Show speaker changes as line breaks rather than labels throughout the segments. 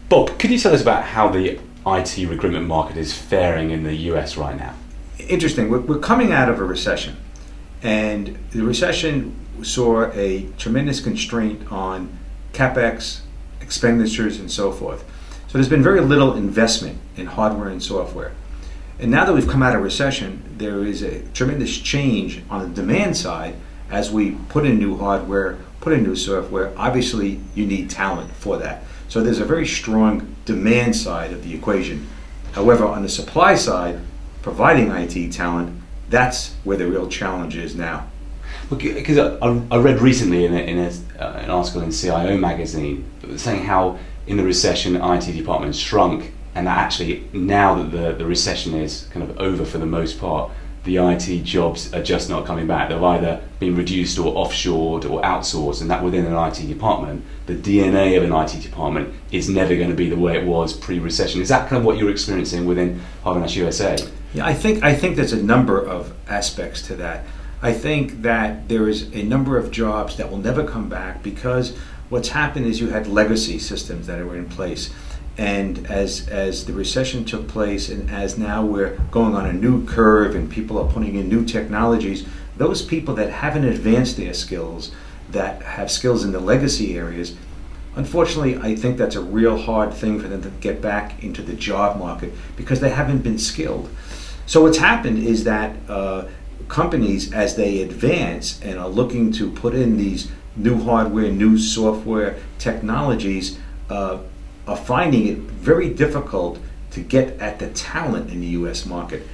Bob, could you tell us about how the IT recruitment market is faring in the US right now?
Interesting. We're coming out of a recession, and the recession saw a tremendous constraint on CapEx, expenditures, and so forth. So there's been very little investment in hardware and software. And now that we've come out of recession, there is a tremendous change on the demand side as we put in new hardware, put in new software. Obviously, you need talent for that. So there's a very strong demand side of the equation. However, on the supply side, providing IT talent, that's where the real challenge is now.
Because I read recently in an article in CIO magazine saying how in the recession IT departments shrunk, and that actually now that the recession is kind of over for the most part, the IT jobs are just not coming back. They've either been reduced or offshored or outsourced, and that within an IT department, the DNA of an IT department is never going to be the way it was pre-recession. Is that kind of what you're experiencing within Harvey Nash USA?
Yeah, I think there's a number of aspects to that. I think that there is a number of jobs that will never come back because what's happened is you had legacy systems that were in place. And as the recession took place, and as now we're going on a new curve and people are putting in new technologies, those people that haven't advanced their skills, that have skills in the legacy areas, unfortunately, I think that's a real hard thing for them to get back into the job market because they haven't been skilled. So what's happened is that companies, as they advance and are looking to put in these new hardware, new software technologies, are finding it very difficult to get at the talent in the U.S. market.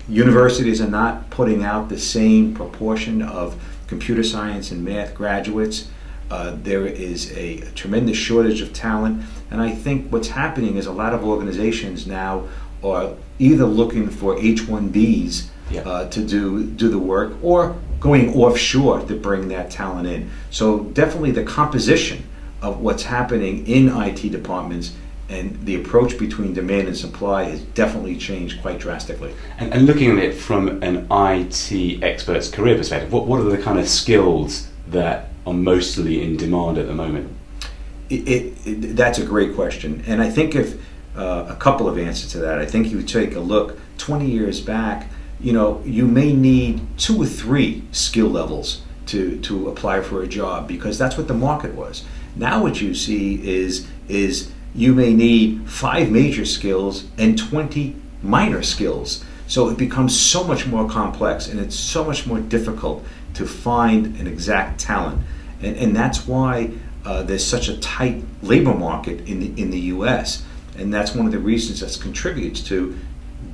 Universities are not putting out the same proportion of computer science and math graduates. There is a tremendous shortage of talent, and I think what's happening is a lot of organizations now are either looking for H-1Bs to do the work, or going offshore to bring that talent in. So definitely the composition of what's happening in IT departments and the approach between demand and supply has definitely changed quite drastically.
And looking at it from an IT expert's career perspective, what are the kind of skills that are mostly in demand at the moment?
That's a great question, and I think if a couple of answers to that. I think you take a look 20 years back, you may need 2 or 3 skill levels to apply for a job because that's what the market was. Now what you see is you may need 5 major skills and 20 minor skills. So it becomes so much more complex, and it's so much more difficult to find an exact talent. And that's why there's such a tight labor market in the US. And that's one of the reasons that contributes to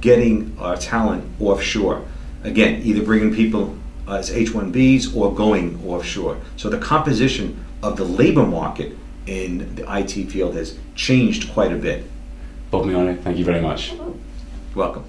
getting our talent offshore. Again, either bringing people as H-1Bs or going offshore. So the composition of the labor market in the IT field has changed quite a bit.
Bob Miano, thank you very much.
Welcome.